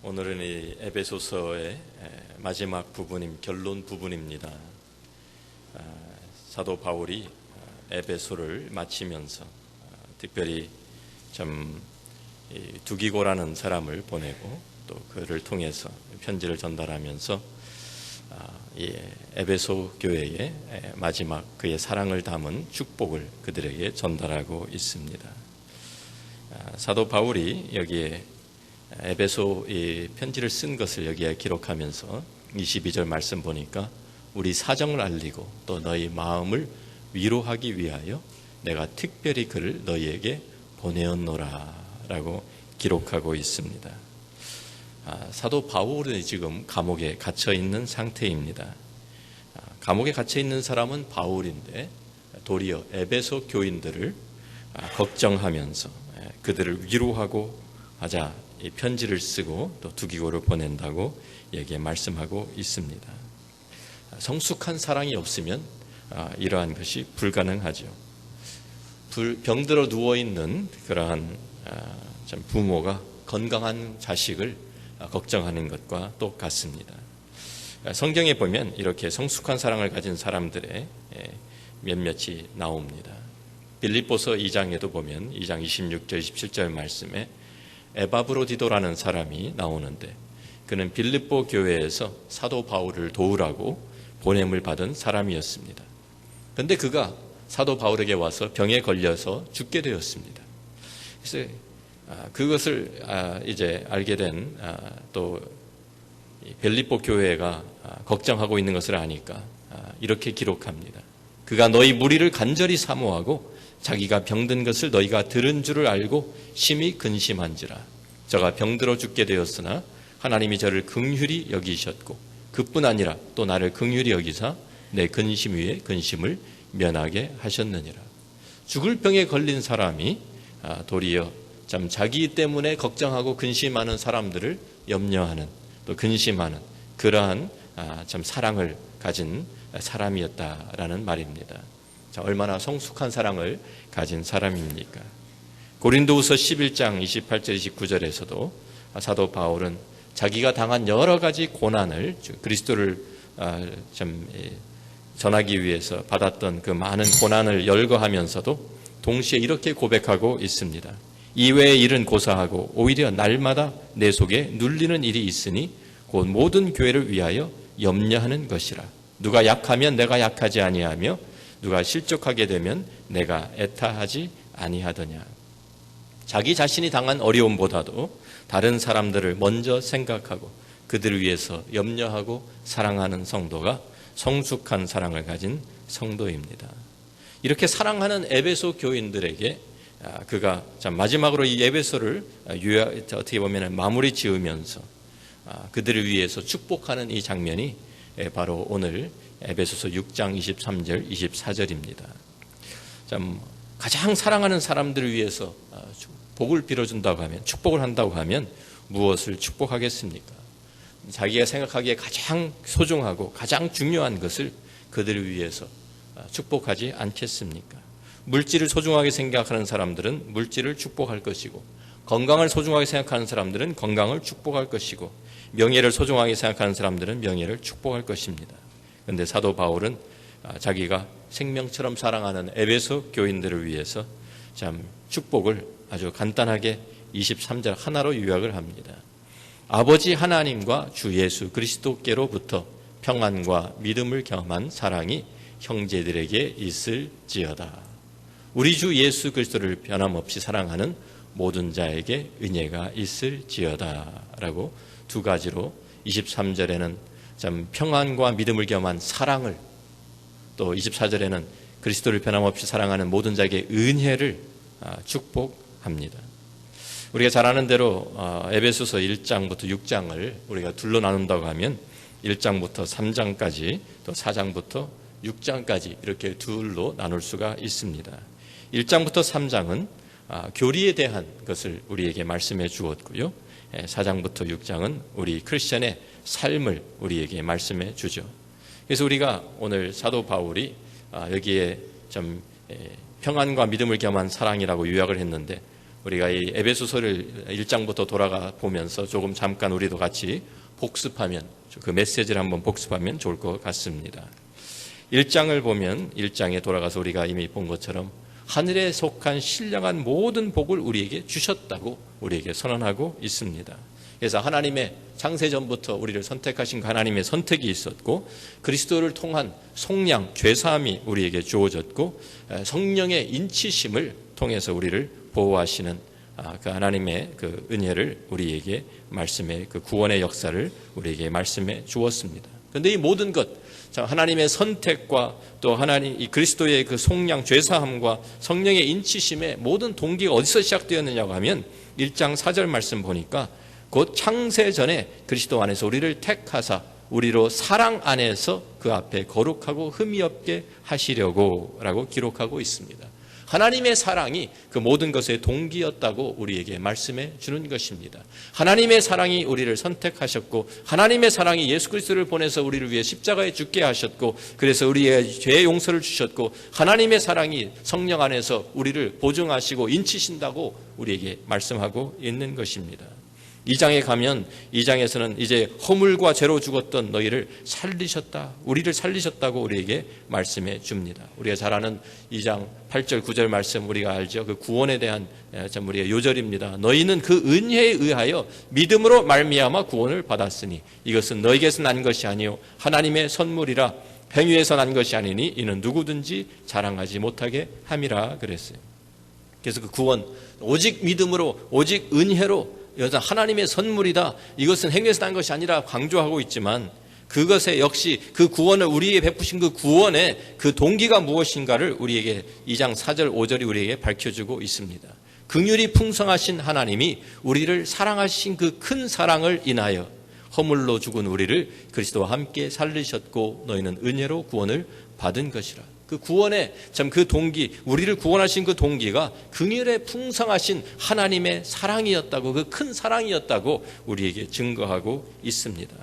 오늘은 이 에베소서의 마지막 부분인 결론 부분입니다. 사도 바울이 에베소를 마치면서 특별히 참 두기고라는 사람을 보내고 또 그를 통해서 편지를 전달하면서 이 에베소 교회의 마지막 그의 사랑을 담은 축복을 그들에게 전달하고 있습니다. 사도 바울이 여기에 에베소 이 편지를 쓴 것을 여기에 기록하면서 22절 말씀 보니까 우리 사정을 알리고 또 너희 마음을 위로하기 위하여 내가 특별히 그를 너희에게 보내었노라 라고 기록하고 있습니다. 사도 바울은 지금 감옥에 갇혀 있는 상태입니다. 감옥에 갇혀 있는 사람은 바울인데 도리어 에베소 교인들을 걱정하면서 그들을 위로하고 하자 이 편지를 쓰고 또 두기고를 보낸다고 여기에 말씀하고 있습니다. 성숙한 사랑이 없으면 이러한 것이 불가능하죠. 병들어 누워있는 그러한 부모가 건강한 자식을 걱정하는 것과 똑같습니다. 성경에 보면 이렇게 성숙한 사랑을 가진 사람들의 몇몇이 나옵니다. 빌립보서 2장에도 보면 2장 26절 27절 말씀에 에바브로디도라는 사람이 나오는데 그는 빌립보 교회에서 사도 바울을 도우라고 보냄을 받은 사람이었습니다. 그런데 그가 사도 바울에게 와서 병에 걸려서 죽게 되었습니다. 그래서 그것을 이제 알게 된 또 빌립보 교회가 걱정하고 있는 것을 아니까 이렇게 기록합니다. 그가 너희 무리를 간절히 사모하고 자기가 병든 것을 너희가 들은 줄을 알고 심히 근심한지라. 저가 병들어 죽게 되었으나 하나님이 저를 긍휼히 여기셨고 그뿐 아니라 또 나를 긍휼히 여기사 내 근심 위에 근심을 면하게 하셨느니라. 죽을 병에 걸린 사람이 도리어 참 자기 때문에 걱정하고 근심하는 사람들을 염려하는 또 근심하는 그러한 참 사랑을 가진 사람이었다라는 말입니다. 자, 얼마나 성숙한 사랑을 가진 사람입니까? 고린도후서 11장 28절 29절에서도 사도 바울은 자기가 당한 여러 가지 고난을 그리스도를 좀 전하기 위해서 받았던 그 많은 고난을 열거하면서도 동시에 이렇게 고백하고 있습니다. 이외의 일은 고사하고 오히려 날마다 내 속에 눌리는 일이 있으니 곧 모든 교회를 위하여 염려하는 것이라. 누가 약하면 내가 약하지 아니하며 누가 실족하게 되면 내가 애타하지 아니하더냐. 자기 자신이 당한 어려움보다도 다른 사람들을 먼저 생각하고 그들을 위해서 염려하고 사랑하는 성도가 성숙한 사랑을 가진 성도입니다. 이렇게 사랑하는 에베소 교인들에게 그가 마지막으로 이 에베소를 어떻게 보면 마무리 지으면서 그들을 위해서 축복하는 이 장면이 바로 오늘 에베소서 6장 23절 24절입니다. 가장 사랑하는 사람들을 위해서 복을 빌어준다고 하면 축복을 한다고 하면 무엇을 축복하겠습니까? 자기가 생각하기에 가장 소중하고 가장 중요한 것을 그들을 위해서 축복하지 않겠습니까? 물질을 소중하게 생각하는 사람들은 물질을 축복할 것이고 건강을 소중하게 생각하는 사람들은 건강을 축복할 것이고 명예를 소중하게 생각하는 사람들은 명예를 축복할 것입니다. 그런데 사도 바울은 자기가 생명처럼 사랑하는 에베소 교인들을 위해서 참 축복을 아주 간단하게 23절 하나로 요약을 합니다. 아버지 하나님과 주 예수 그리스도께로부터 평안과 믿음을 겸한 사랑이 형제들에게 있을지어다. 우리 주 예수 그리스도를 변함없이 사랑하는 모든 자에게 은혜가 있을지어다 라고 두 가지로 23절에는 참 평안과 믿음을 겸한 사랑을 또 24절에는 그리스도를 변함없이 사랑하는 모든 자에게 은혜를 축복합니다. 우리가 잘 아는 대로 에베소서 1장부터 6장을 우리가 둘로 나눈다고 하면 1장부터 3장까지 또 4장부터 6장까지 이렇게 둘로 나눌 수가 있습니다. 1장부터 3장은 교리에 대한 것을 우리에게 말씀해 주었고요. 4장부터 6장은 우리 크리스천의 삶을 우리에게 말씀해 주죠. 그래서 우리가 오늘 사도 바울이 여기에 좀 평안과 믿음을 겸한 사랑이라고 요약을 했는데 우리가 이 에베소서를 1장부터 돌아가 보면서 조금 잠깐 우리도 같이 복습하면, 그 메시지를 한번 복습하면 좋을 것 같습니다. 1장을 보면 1장에 돌아가서 우리가 이미 본 것처럼 하늘에 속한 신령한 모든 복을 우리에게 주셨다고 우리에게 선언하고 있습니다. 그래서 하나님의 창세전부터 우리를 선택하신 하나님의 선택이 있었고, 그리스도를 통한 속량, 죄사함이 우리에게 주어졌고, 성령의 인치심을 통해서 우리를 보호하시는 그 하나님의 그 은혜를 우리에게 말씀해, 그 구원의 역사를 우리에게 말씀해 주었습니다. 그런데 이 모든 것, 하나님의 선택과 또 하나님 이 그리스도의 그 속량, 죄사함과 성령의 인치심의 모든 동기가 어디서 시작되었느냐고 하면 1장 4절 말씀 보니까 곧 창세 전에 그리스도 안에서 우리를 택하사 우리로 사랑 안에서 그 앞에 거룩하고 흠이 없게 하시려고 라고 기록하고 있습니다. 하나님의 사랑이 그 모든 것의 동기였다고 우리에게 말씀해 주는 것입니다. 하나님의 사랑이 우리를 선택하셨고, 하나님의 사랑이 예수 그리스도를 보내서 우리를 위해 십자가에 죽게 하셨고, 그래서 우리의 죄의 용서를 주셨고, 하나님의 사랑이 성령 안에서 우리를 보증하시고 인치신다고 우리에게 말씀하고 있는 것입니다. 2장에 가면 2장에서는 이제 허물과 죄로 죽었던 너희를 살리셨다, 우리를 살리셨다고 우리에게 말씀해 줍니다. 우리가 잘 아는 2장 8절 9절 말씀 우리가 알죠. 그 구원에 대한 참 우리의 요절입니다. 너희는 그 은혜에 의하여 믿음으로 말미암아 구원을 받았으니 이것은 너희에게서 난 것이 아니요 하나님의 선물이라, 행위에서 난 것이 아니니 이는 누구든지 자랑하지 못하게 함이라 그랬어요. 그래서 그 구원 오직 믿음으로, 오직 은혜로, 여자 하나님의 선물이다, 이것은 행위에서 난 것이 아니라 강조하고 있지만, 그것에 역시 그 구원을 우리에게 베푸신 그 구원의 그 동기가 무엇인가를 우리에게 2장 4절 5절이 우리에게 밝혀주고 있습니다. 긍휼이 풍성하신 하나님이 우리를 사랑하신 그 큰 사랑을 인하여 허물로 죽은 우리를 그리스도와 함께 살리셨고 너희는 은혜로 구원을 받은 것이라. 그 구원의 참 그 동기, 우리를 구원하신 그 동기가 긍휼에 풍성하신 하나님의 사랑이었다고, 그 큰 사랑이었다고 우리에게 증거하고 있습니다.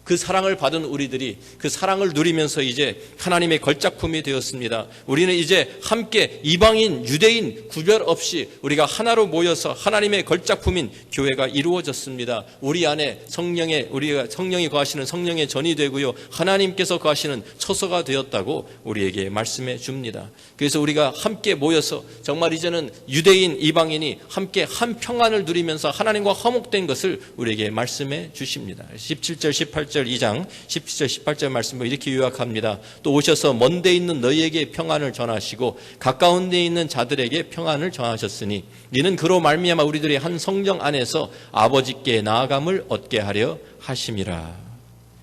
그 사랑을 받은 우리들이 그 사랑을 누리면서 이제 하나님의 걸작품이 되었습니다. 우리는 이제 함께 이방인, 유대인 구별 없이 우리가 하나로 모여서 하나님의 걸작품인 교회가 이루어졌습니다. 우리 안에 우리가 성령이 거하시는 성령의 전이 되고요, 하나님께서 거하시는 처소가 되었다고 우리에게 말씀해 줍니다. 그래서 우리가 함께 모여서 정말 이제는 유대인, 이방인이 함께 한 평안을 누리면서 하나님과 화목된 것을 우리에게 말씀해 주십니다. 17절, 18절 2장 17절 18절 말씀을 이렇게 요약합니다. 또 오셔서 먼데 있는 너희에게 평안을 전하시고 가까운 데 있는 자들에게 평안을 전하셨으니 이는 그로 말미암아 우리들이 한 성령 안에서 아버지께 나아감을 얻게 하려 하심이라.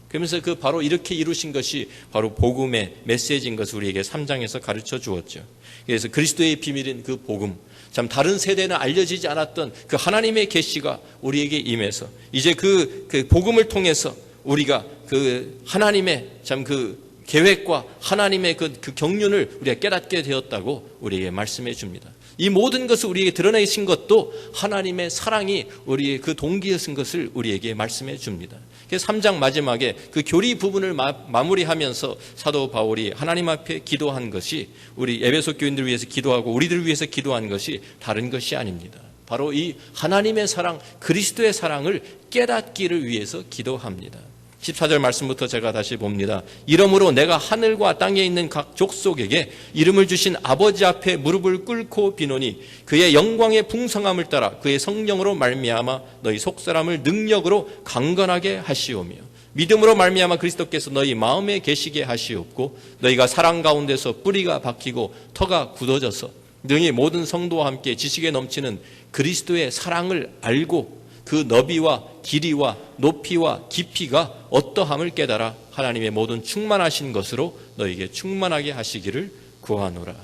그러면서 그 바로 이렇게 이루신 것이 바로 복음의 메시지인 것을 우리에게 3장에서 가르쳐 주었죠. 그래서 그리스도의 비밀인 그 복음, 참 다른 세대는 알려지지 않았던 그 하나님의 계시가 우리에게 임해서 이제 그 복음을 통해서 우리가 그 하나님의 참 그 계획과 하나님의 그 경륜을 우리가 깨닫게 되었다고 우리에게 말씀해 줍니다. 이 모든 것을 우리에게 드러내신 것도 하나님의 사랑이 우리의 그 동기였은 것을 우리에게 말씀해 줍니다. 그래서 3장 마지막에 그 교리 부분을 마무리하면서 사도 바울이 하나님 앞에 기도한 것이, 우리 에베소 교인들을 위해서 기도하고 우리들을 위해서 기도한 것이 다른 것이 아닙니다. 바로 이 하나님의 사랑, 그리스도의 사랑을 깨닫기를 위해서 기도합니다. 14절 말씀부터 제가 다시 봅니다. 이러므로 내가 하늘과 땅에 있는 각 족속에게 이름을 주신 아버지 앞에 무릎을 꿇고 비노니 그의 영광의 풍성함을 따라 그의 성령으로 말미암아 너희 속사람을 능력으로 강건하게 하시오며 믿음으로 말미암아 그리스도께서 너희 마음에 계시게 하시옵고 너희가 사랑 가운데서 뿌리가 박히고 터가 굳어져서 능히 모든 성도와 함께 지식에 넘치는 그리스도의 사랑을 알고 그 너비와 길이와 높이와 깊이가 어떠함을 깨달아 하나님의 모든 충만하신 것으로 너에게 충만하게 하시기를 구하노라.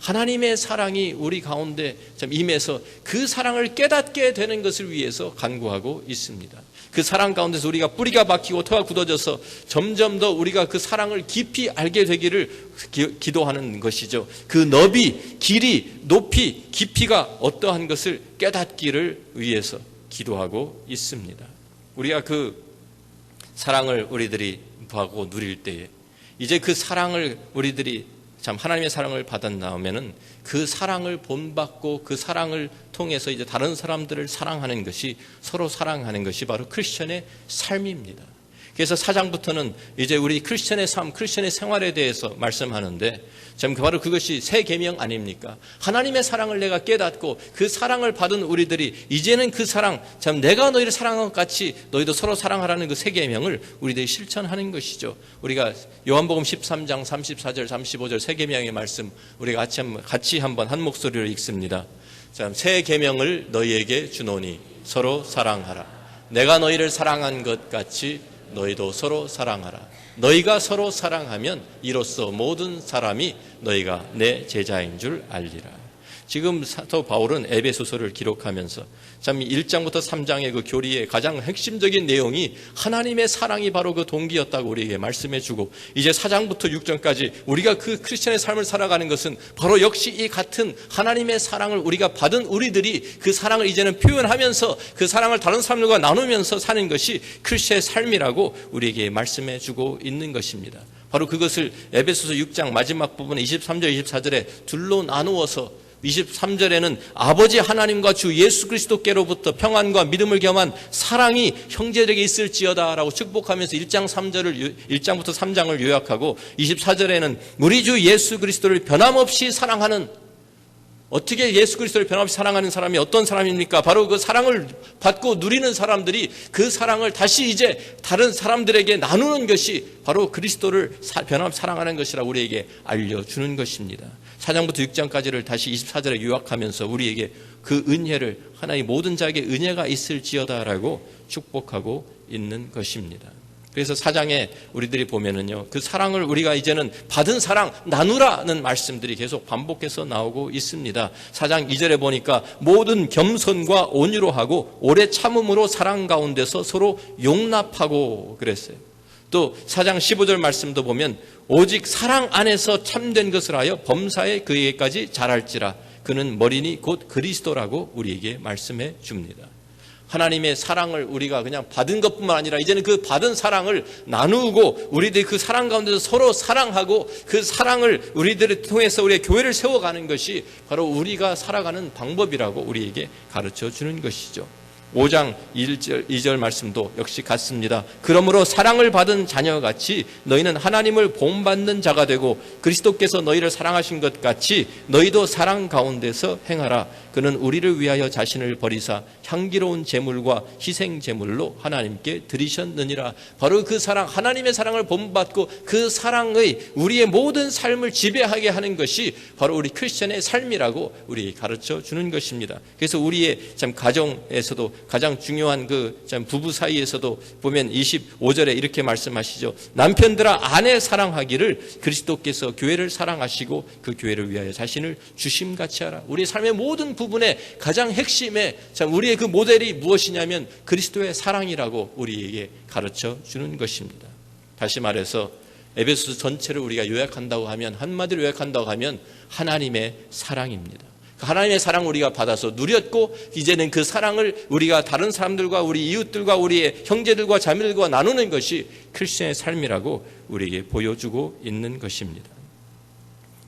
하나님의 사랑이 우리 가운데 참 임해서 그 사랑을 깨닫게 되는 것을 위해서 간구하고 있습니다. 그 사랑 가운데서 우리가 뿌리가 박히고 터가 굳어져서 점점 더 우리가 그 사랑을 깊이 알게 되기를 기도하는 것이죠. 그 너비, 길이, 높이, 깊이가 어떠한 것을 깨닫기를 위해서 기도하고 있습니다. 우리가 그 사랑을 우리들이 보고 누릴 때에 이제 그 사랑을 우리들이 참 하나님의 사랑을 받아 나오면은 그 사랑을 본받고 그 사랑을 통해서 이제 다른 사람들을 사랑하는 것이, 서로 사랑하는 것이 바로 크리스천의 삶입니다. 그래서 4장부터는 이제 우리 크리스천의 삶, 크리스천의 생활에 대해서 말씀하는데, 참 바로 그것이 새 계명 아닙니까? 하나님의 사랑을 내가 깨닫고 그 사랑을 받은 우리들이 이제는 그 사랑, 참 내가 너희를 사랑한 것 같이 너희도 서로 사랑하라는 그 새 계명을 우리들이 실천하는 것이죠. 우리가 요한복음 13장 34절 35절 새 계명의 말씀 우리가 같이 한번 한 목소리로 읽습니다. 참 새 계명을 너희에게 주노니 서로 사랑하라. 내가 너희를 사랑한 것 같이 너희도 서로 사랑하라. 너희가 서로 사랑하면 이로써 모든 사람이 너희가 내 제자인 줄 알리라. 지금 사도 바울은 에베소서를 기록하면서 참 1장부터 3장의 그 교리의 가장 핵심적인 내용이 하나님의 사랑이 바로 그 동기였다고 우리에게 말씀해 주고, 이제 4장부터 6장까지 우리가 그 크리스천의 삶을 살아가는 것은 바로 역시 이 같은 하나님의 사랑을 우리가 받은 우리들이 그 사랑을 이제는 표현하면서 그 사랑을 다른 사람들과 나누면서 사는 것이 크리스천의 삶이라고 우리에게 말씀해 주고 있는 것입니다. 바로 그것을 에베소서 6장 마지막 부분 23절 24절에 둘로 나누어서 23절에는 아버지 하나님과 주 예수 그리스도께로부터 평안과 믿음을 겸한 사랑이 형제들에게 있을지어다 라고 축복하면서 1장부터 3장을 요약하고, 24절에는 우리 주 예수 그리스도를 변함없이 사랑하는, 어떻게 예수 그리스도를 변함없이 사랑하는 사람이 어떤 사람입니까? 바로 그 사랑을 받고 누리는 사람들이 그 사랑을 다시 이제 다른 사람들에게 나누는 것이 바로 그리스도를 변함없이 사랑하는 것이라고 우리에게 알려주는 것입니다. 4장부터 6장까지를 다시 24절에 요약하면서 우리에게 그 은혜를, 하나의 모든 자에게 은혜가 있을지어다라고 축복하고 있는 것입니다. 그래서 4장에 우리들이 보면은요, 그 사랑을 우리가 이제는 받은 사랑 나누라는 말씀들이 계속 반복해서 나오고 있습니다. 4장 2절에 보니까 모든 겸손과 온유로 하고 오래 참음으로 사랑 가운데서 서로 용납하고 그랬어요. 또 4장 15절 말씀도 보면 오직 사랑 안에서 참된 것을 하여 범사에 그에게까지 자랄지라. 그는 머리니 곧 그리스도라고 우리에게 말씀해 줍니다. 하나님의 사랑을 우리가 그냥 받은 것뿐만 아니라 이제는 그 받은 사랑을 나누고 우리들이 그 사랑 가운데서 서로 사랑하고 그 사랑을 우리들을 통해서 우리의 교회를 세워가는 것이 바로 우리가 살아가는 방법이라고 우리에게 가르쳐 주는 것이죠. 5장 1절 2절 말씀도 역시 같습니다. 그러므로 사랑을 받은 자녀같이 너희는 하나님을 본받는 자가 되고 그리스도께서 너희를 사랑하신 것 같이 너희도 사랑 가운데서 행하라. 그는 우리를 위하여 자신을 버리사 향기로운 제물과 희생 제물로 하나님께 드리셨느니라. 바로 그 사랑, 하나님의 사랑을 본받고 그 사랑의 우리의 모든 삶을 지배하게 하는 것이 바로 우리 크리스천의 삶이라고 우리 가르쳐 주는 것입니다. 그래서 우리의 참 가정에서도 가장 중요한 그 참 부부 사이에서도 보면 25절에 이렇게 말씀하시죠. 남편들아 아내 사랑하기를 그리스도께서 교회를 사랑하시고 그 교회를 위하여 자신을 주심같이 하라. 우리 삶의 모든 부분의 가장 핵심에 참 우리의 그 모델이 무엇이냐면 그리스도의 사랑이라고 우리에게 가르쳐 주는 것입니다. 다시 말해서 에베소서 전체를 우리가 요약한다고 하면, 한마디로 요약한다고 하면 하나님의 사랑입니다. 하나님의 사랑을 우리가 받아서 누렸고 이제는 그 사랑을 우리가 다른 사람들과 우리 이웃들과 우리의 형제들과 자매들과 나누는 것이 크리스천의 삶이라고 우리에게 보여주고 있는 것입니다.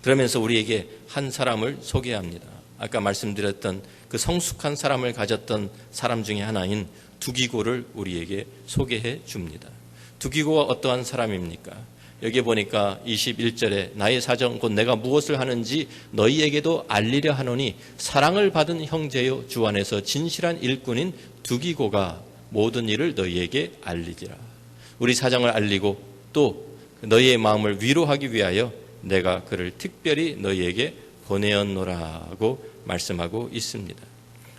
그러면서 우리에게 한 사람을 소개합니다. 아까 말씀드렸던 그 성숙한 사람을 가졌던 사람 중에 하나인 두기고를 우리에게 소개해 줍니다. 두기고가 어떠한 사람입니까? 여기 보니까 21절에 나의 사정 곧 내가 무엇을 하는지 너희에게도 알리려 하노니 사랑을 받은 형제요 주 안에서 진실한 일꾼인 두기고가 모든 일을 너희에게 알리리라. 우리 사정을 알리고 또 너희의 마음을 위로하기 위하여 내가 그를 특별히 너희에게 보내었노라고 말씀하고 있습니다.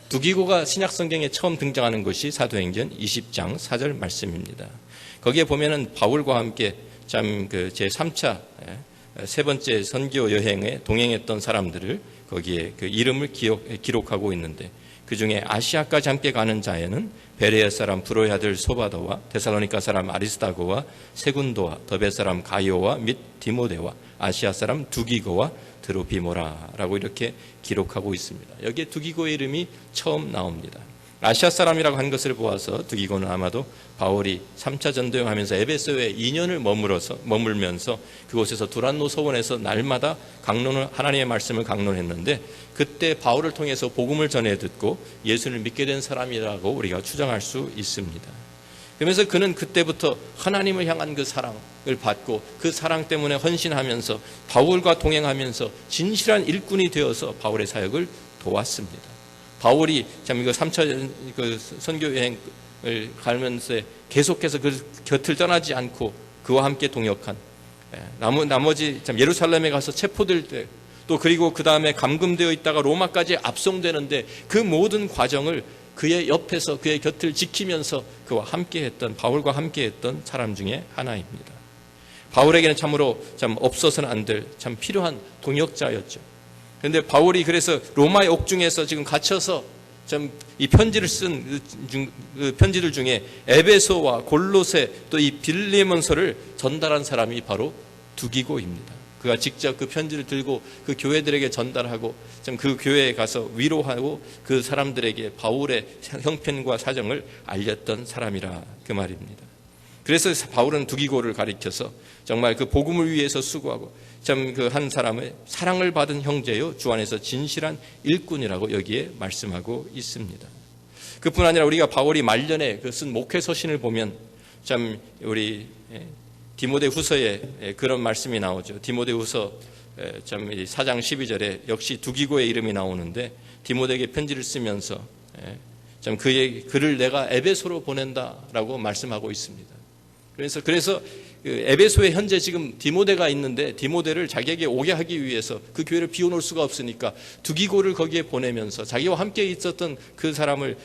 두기고가 신약성경에 처음 등장하는 것이 사도행전 20장 4절 말씀입니다. 거기에 보면은 바울과 함께 참 그 제3차 세 번째 선교 여행에 동행했던 사람들을 거기에 그 이름을 기록하고 있는데, 그 중에 아시아까지 함께 가는 자에는 베레아 사람 브로의 아들 소바도와 데살로니가 사람 아리스다고와 세군도와 더베 사람 가이오와 및 디모데와 아시아 사람 두기고와 드로피모라라고 이렇게 기록하고 있습니다. 여기에 두기고의 이름이 처음 나옵니다. 아시아 사람이라고 한 것을 보아서 두기고는 아마도 바울이 3차 전도여행하면서 에베소에 2년을 머물면서 그곳에서 두란노 서원에서 날마다 하나님의 말씀을 강론했는데 그때 바울을 통해서 복음을 전해 듣고 예수를 믿게 된 사람이라고 우리가 추정할 수 있습니다. 그러면서 그는 그때부터 하나님을 향한 그 사랑을 받고 그 사랑 때문에 헌신하면서 바울과 동행하면서 진실한 일꾼이 되어서 바울의 사역을 도왔습니다. 바울이 참 이거 3차 선교 여행을 가면서 계속해서 그 곁을 떠나지 않고 그와 함께 동역한 나머지 참 예루살렘에 가서 체포될 때 또 그리고 그 다음에 감금되어 있다가 로마까지 압송되는데 그 모든 과정을 그의 옆에서 그의 곁을 지키면서 그와 함께했던 바울과 함께했던 사람 중에 하나입니다. 바울에게는 참으로 참 없어서는 안 될 참 필요한 동역자였죠. 그런데 바울이 그래서 로마의 옥중에서 지금 갇혀서 참 이 편지를 쓴 그 편지들 중에 에베소와 골로새 또 이 빌레몬서를 전달한 사람이 바로 두기고입니다. 그가 직접 그 편지를 들고 그 교회들에게 전달하고 참 그 교회에 가서 위로하고 그 사람들에게 바울의 형편과 사정을 알렸던 사람이라 그 말입니다. 그래서 바울은 두기고를 가리켜서 정말 그 복음을 위해서 수고하고 참 그 한 사람의 사랑을 받은 형제요 주 안에서 진실한 일꾼이라고 여기에 말씀하고 있습니다. 그뿐 아니라 우리가 바울이 말년에 그 쓴 목회 서신을 보면 참 우리 디모데후서에 그런 말씀이 나오죠. 디모데후서 참 4장 12절에 역시 두기고의 이름이 나오는데 디모데에게 편지를 쓰면서 참 그의 글을 내가 에베소로 보낸다라고 말씀하고 있습니다. 그래서 에베소에 현재 지금 디모데가 있는데 디모데를 자기에게 오게 하기 위해서 그 교회를 비워놓을 수가 없으니까 두기고를 거기에 보내면서 자기와 함께 있었던 그 사람을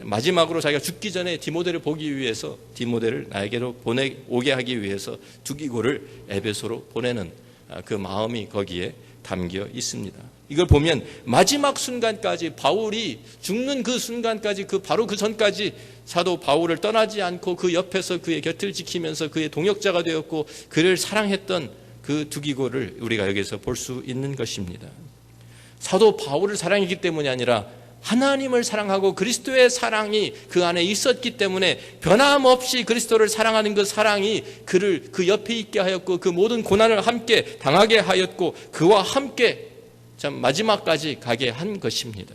마지막으로 자기가 죽기 전에 디모데를 보기 위해서 디모데를 나에게로 오게 하기 위해서 두기고를 에베소로 보내는 그 마음이 거기에 담겨 있습니다. 이걸 보면 마지막 순간까지 바울이 죽는 그 순간까지 바로 그 전까지 사도 바울을 떠나지 않고 그 옆에서 그의 곁을 지키면서 그의 동역자가 되었고 그를 사랑했던 그 두기고를 우리가 여기서 볼 수 있는 것입니다. 사도 바울을 사랑했기 때문이 아니라 하나님을 사랑하고 그리스도의 사랑이 그 안에 있었기 때문에 변함없이 그리스도를 사랑하는 그 사랑이 그를 그 옆에 있게 하였고 그 모든 고난을 함께 당하게 하였고 그와 함께 참 마지막까지 가게 한 것입니다.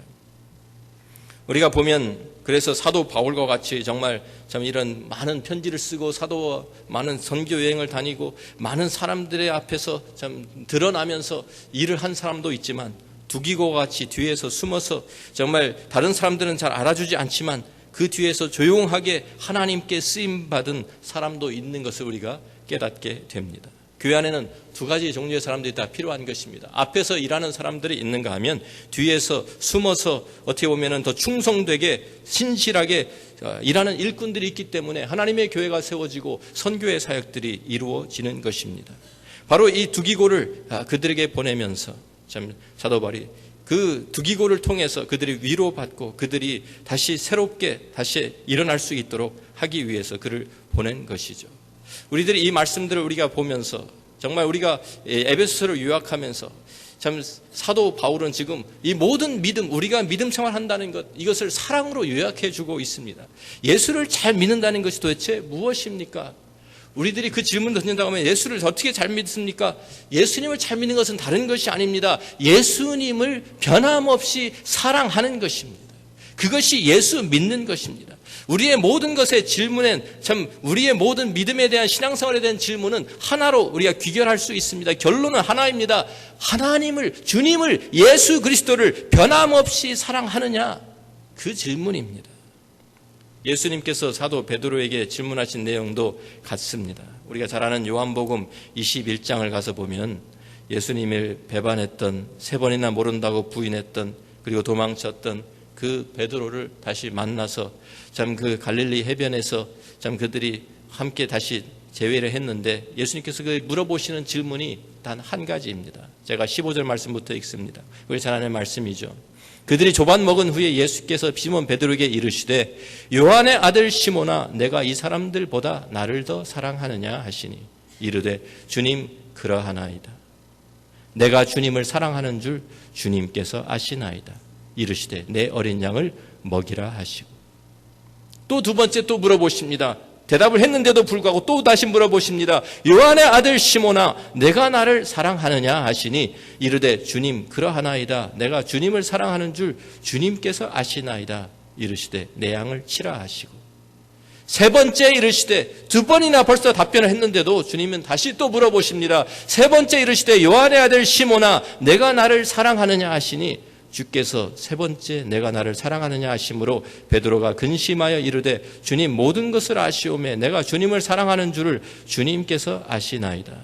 우리가 보면 그래서 사도 바울과 같이 정말 참 이런 많은 편지를 쓰고 사도와 많은 선교 여행을 다니고 많은 사람들의 앞에서 참 드러나면서 일을 한 사람도 있지만 두기고와 같이 뒤에서 숨어서 정말 다른 사람들은 잘 알아주지 않지만 그 뒤에서 조용하게 하나님께 쓰임받은 사람도 있는 것을 우리가 깨닫게 됩니다. 교회 안에는 두 가지 종류의 사람들이 다 필요한 것입니다. 앞에서 일하는 사람들이 있는가 하면 뒤에서 숨어서 어떻게 보면 더 충성되게 신실하게 일하는 일꾼들이 있기 때문에 하나님의 교회가 세워지고 선교의 사역들이 이루어지는 것입니다. 바로 이 두기고를 그들에게 보내면서 참 사도 바울이 그 두기고를 통해서 그들이 위로받고 그들이 다시 새롭게 다시 일어날 수 있도록 하기 위해서 그를 보낸 것이죠. 우리들이 이 말씀들을 우리가 보면서 정말 우리가 에베소서를 요약하면서 참 사도 바울은 지금 이 모든 믿음, 우리가 믿음 생활한다는 것, 이것을 사랑으로 요약해 주고 있습니다. 예수를 잘 믿는다는 것이 도대체 무엇입니까? 우리들이 그 질문을 던진다고 하면 예수를 어떻게 잘 믿습니까? 예수님을 잘 믿는 것은 다른 것이 아닙니다. 예수님을 변함없이 사랑하는 것입니다. 그것이 예수 믿는 것입니다. 우리의 모든 것의 질문엔 참 우리의 모든 믿음에 대한 신앙생활에 대한 질문은 하나로 우리가 귀결할 수 있습니다. 결론은 하나입니다. 하나님을, 주님을, 예수 그리스도를 변함없이 사랑하느냐? 그 질문입니다. 예수님께서 사도 베드로에게 질문하신 내용도 같습니다. 우리가 잘 아는 요한복음 21장을 가서 보면 예수님을 배반했던, 3번이나 모른다고 부인했던, 그리고 도망쳤던 그 베드로를 다시 만나서 참 그 갈릴리 해변에서 참 그들이 함께 다시 재회를 했는데 예수님께서 그 물어보시는 질문이 단 한 가지입니다. 제가 15절 말씀부터 읽습니다. 우리 잘 아는 말씀이죠. 그들이 조반 먹은 후에 예수께서 시몬 베드로에게 이르시되 요한의 아들 시몬아 내가 이 사람들보다 나를 더 사랑하느냐 하시니 이르되 주님 그러하나이다. 내가 주님을 사랑하는 줄 주님께서 아시나이다. 이르시되 내 어린 양을 먹이라 하시고 또 두 번째 또 물어보십니다. 대답을 했는데도 불구하고 또 다시 물어보십니다. 요한의 아들 시몬아, 내가 나를 사랑하느냐 하시니 이르되 주님 그러하나이다. 내가 주님을 사랑하는 줄 주님께서 아시나이다. 이르시되 내 양을 치라 하시고, 세 번째 이르시되, 두 번이나 벌써 답변을 했는데도 주님은 다시 또 물어보십니다. 세 번째 이르시되 요한의 아들 시몬아, 내가 나를 사랑하느냐 하시니 주께서 세 번째 내가 나를 사랑하느냐 하심으로 베드로가 근심하여 이르되 주님 모든 것을 아시오매 내가 주님을 사랑하는 줄을 주님께서 아시나이다.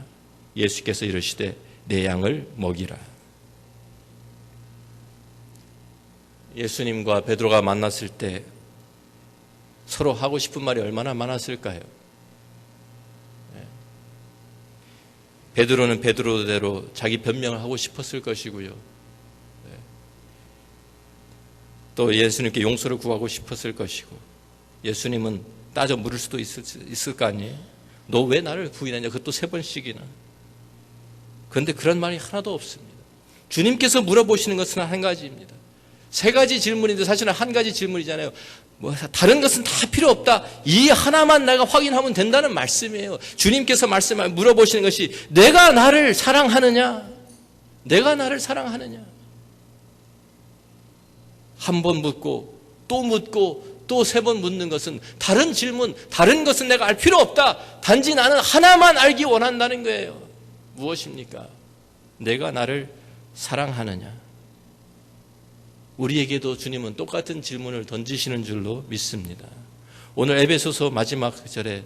예수께서 이르시되 내 양을 먹이라. 예수님과 베드로가 만났을 때 서로 하고 싶은 말이 얼마나 많았을까요? 베드로는 베드로대로 자기 변명을 하고 싶었을 것이고요. 또 예수님께 용서를 구하고 싶었을 것이고, 예수님은 따져 물을 수도 있을 거 아니에요? 너 왜 나를 부인하냐? 그것도 세 번씩이나. 그런데 그런 말이 하나도 없습니다. 주님께서 물어보시는 것은 한 가지입니다. 세 가지 질문인데 사실은 한 가지 질문이잖아요. 다른 것은 다 필요 없다. 이 하나만 내가 확인하면 된다는 말씀이에요. 주님께서 물어보시는 것이 내가 나를 사랑하느냐? 내가 나를 사랑하느냐? 한 번 묻고 또 세 번 묻는 것은 다른 질문, 다른 것은 내가 알 필요 없다. 단지 나는 하나만 알기 원한다는 거예요. 무엇입니까? 내가 나를 사랑하느냐? 우리에게도 주님은 똑같은 질문을 던지시는 줄로 믿습니다. 오늘 에베소서 마지막 절에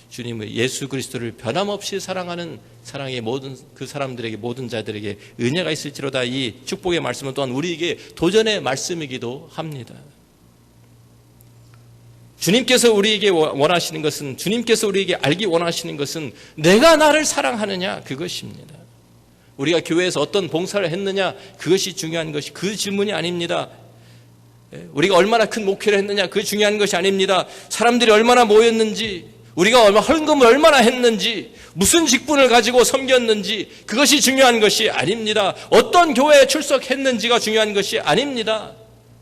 주님은 예수 그리스도를 변함없이 사랑하는 사랑의 모든 그 사람들에게, 모든 자들에게 은혜가 있을지로다. 이 축복의 말씀은 또한 우리에게 도전의 말씀이기도 합니다. 주님께서 우리에게 원하시는 것은, 주님께서 우리에게 알기 원하시는 것은 내가 나를 사랑하느냐, 그것입니다. 우리가 교회에서 어떤 봉사를 했느냐, 그것이 중요한 것이, 그 질문이 아닙니다. 우리가 얼마나 큰 목회를 했느냐, 그게 중요한 것이 아닙니다. 사람들이 얼마나 모였는지, 우리가 헌금을 얼마나 했는지, 무슨 직분을 가지고 섬겼는지, 그것이 중요한 것이 아닙니다. 어떤 교회에 출석했는지가 중요한 것이 아닙니다.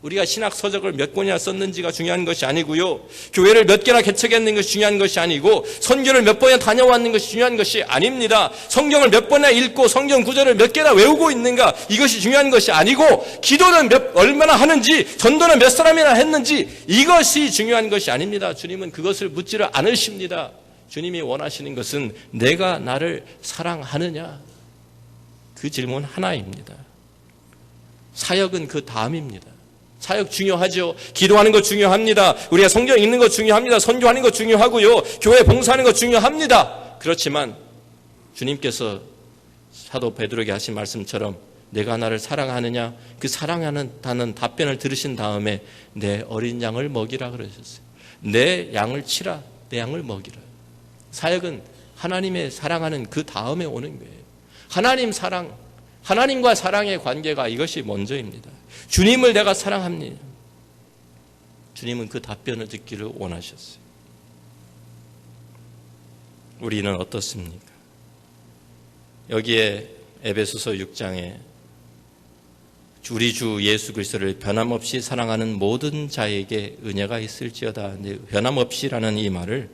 우리가 신학 서적을 몇 권이나 썼는지가 중요한 것이 아니고요, 교회를 몇 개나 개척했는 것이 중요한 것이 아니고, 선교를 몇 번이나 다녀왔는 것이 중요한 것이 아닙니다. 성경을 몇 번이나 읽고 성경 구절을 몇 개나 외우고 있는가, 이것이 중요한 것이 아니고, 기도는 얼마나 하는지, 전도는 몇 사람이나 했는지, 이것이 중요한 것이 아닙니다. 주님은 그것을 묻지를 않으십니다. 주님이 원하시는 것은 내가 나를 사랑하느냐, 그 질문 하나입니다. 사역은 그 다음입니다. 사역 중요하죠. 기도하는 것 중요합니다. 우리가 성경 읽는 것 중요합니다. 선교하는 것 중요하고요. 교회 봉사하는 것 중요합니다. 그렇지만 주님께서 사도 베드로에게 하신 말씀처럼 내가 나를 사랑하느냐, 그 사랑하는 답변을 들으신 다음에 내 어린 양을 먹이라 그러셨어요. 내 양을 치라, 내 양을 먹이라. 사역은 하나님의 사랑하는 그 다음에 오는 거예요. 하나님 사랑, 하나님과 사랑의 관계가 이것이 먼저입니다. 주님을 내가 사랑합니다. 주님은 그 답변을 듣기를 원하셨어요. 우리는 어떻습니까? 여기에 에베소서 6장에 우리 주 예수 그리스도를 변함없이 사랑하는 모든 자에게 은혜가 있을지어다. 변함없이라는 이 말을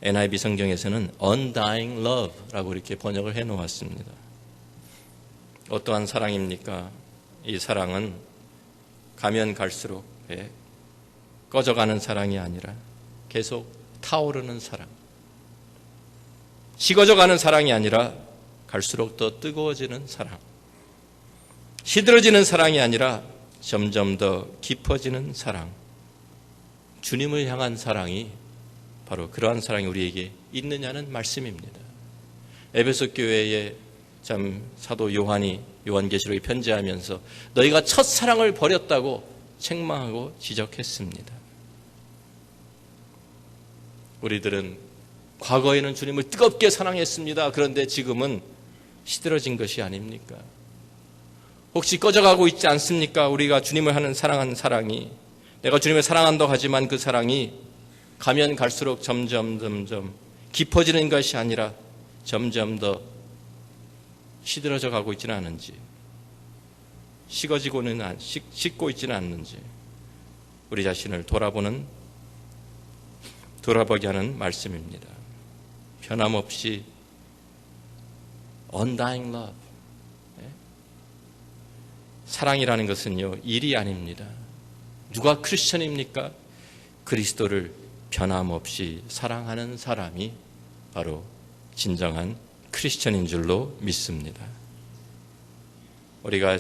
NIV 성경에서는 undying love라고 이렇게 번역을 해 놓았습니다. 어떠한 사랑입니까? 이 사랑은 가면 갈수록 꺼져가는 사랑이 아니라 계속 타오르는 사랑, 식어져가는 사랑이 아니라 갈수록 더 뜨거워지는 사랑, 시들어지는 사랑이 아니라 점점 더 깊어지는 사랑, 주님을 향한 사랑이 바로 그러한 사랑이 우리에게 있느냐는 말씀입니다. 에베소 교회에 참 사도 요한이 요한계시록에 편지하면서 너희가 첫사랑을 버렸다고 책망하고 지적했습니다. 우리들은 과거에는 주님을 뜨겁게 사랑했습니다. 그런데 지금은 시들어진 것이 아닙니까? 혹시 꺼져가고 있지 않습니까? 우리가 주님을 사랑하는 사랑이, 내가 주님을 사랑한다고 하지만 그 사랑이 가면 갈수록 점점 깊어지는 것이 아니라 점점 더 시들어져 가고 있지는 않은지, 식고 있지는 않는지 우리 자신을 돌아보는 돌아보게 하는 말씀입니다. 변함없이 undying love. 사랑이라는 것은요, 일이 아닙니다. 누가 크리스천입니까? 그리스도를 변함없이 사랑하는 사람이 바로 진정한 크리스천인 줄로 믿습니다. 우리가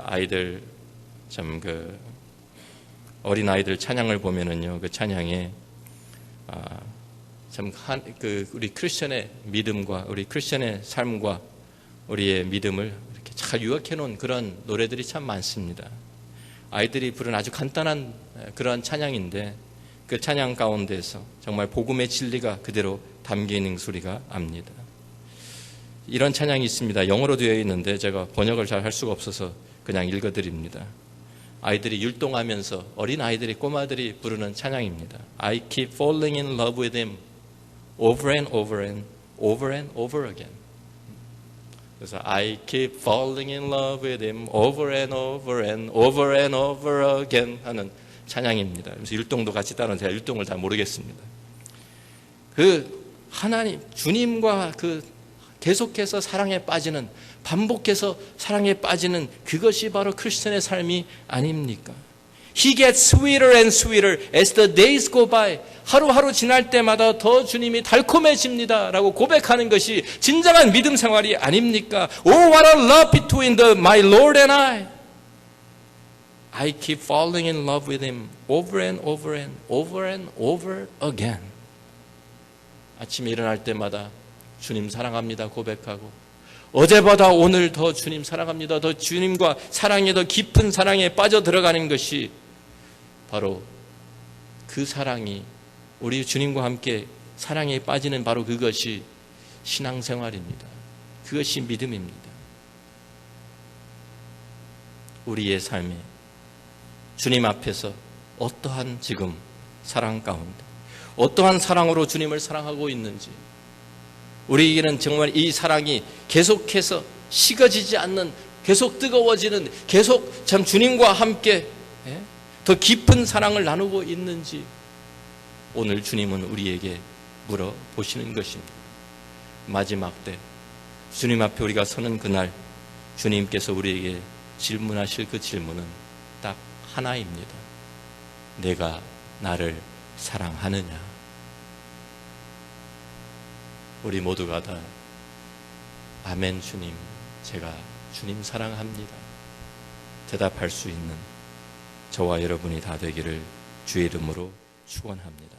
아이들 어린 아이들 찬양을 보면은요, 그 찬양에 우리 크리스천의 믿음과 우리 크리스천의 삶과 우리의 믿음을 이렇게 잘 요약해 놓은 그런 노래들이 참 많습니다. 아이들이 부른 아주 간단한 그런 찬양인데 그 찬양 가운데서 정말 복음의 진리가 그대로 담겨 있는 소리가 압니다. 이런 찬양이 있습니다. 영어로 되어 있는데 제가 번역을 잘 할 수가 없어서 그냥 읽어드립니다. 아이들이 율동하면서 어린 아이들이 꼬마들이 부르는 찬양입니다. I keep falling in love with him over and over and over and over again. 그래서 I keep falling in love with him over and over and over and over again 하는 찬양입니다. 그래서 율동도 같이 따르는 제가 율동을 잘 모르겠습니다. 그 하나님 주님과 계속해서 사랑에 빠지는, 반복해서 사랑에 빠지는 그것이 바로 크리스천의 삶이 아닙니까? He gets sweeter and sweeter as the days go by. 하루하루 지날 때마다 더 주님이 달콤해집니다 라고 고백하는 것이 진정한 믿음 생활이 아닙니까? Oh, what a love between my Lord and I keep falling in love with him over and over and over and over again. 아침에 일어날 때마다 주님 사랑합니다 고백하고, 어제보다 오늘 더 주님 사랑합니다, 더 주님과 사랑에 더 깊은 사랑에 빠져 들어가는 것이 바로 그 사랑이, 우리 주님과 함께 사랑에 빠지는 바로 그것이 신앙생활입니다. 그것이 믿음입니다. 우리의 삶에 주님 앞에서 어떠한 지금 사랑 가운데 어떠한 사랑으로 주님을 사랑하고 있는지, 우리에게는 정말 이 사랑이 계속해서 식어지지 않는, 계속 뜨거워지는, 계속 참 주님과 함께 더 깊은 사랑을 나누고 있는지 오늘 주님은 우리에게 물어보시는 것입니다. 마지막 때 주님 앞에 우리가 서는 그날 주님께서 우리에게 질문하실 그 질문은 딱 하나입니다. 내가 나를 사랑하느냐? 우리 모두가 다 아멘 주님, 제가 주님 사랑합니다 대답할 수 있는 저와 여러분이 다 되기를 주의 이름으로 축원합니다.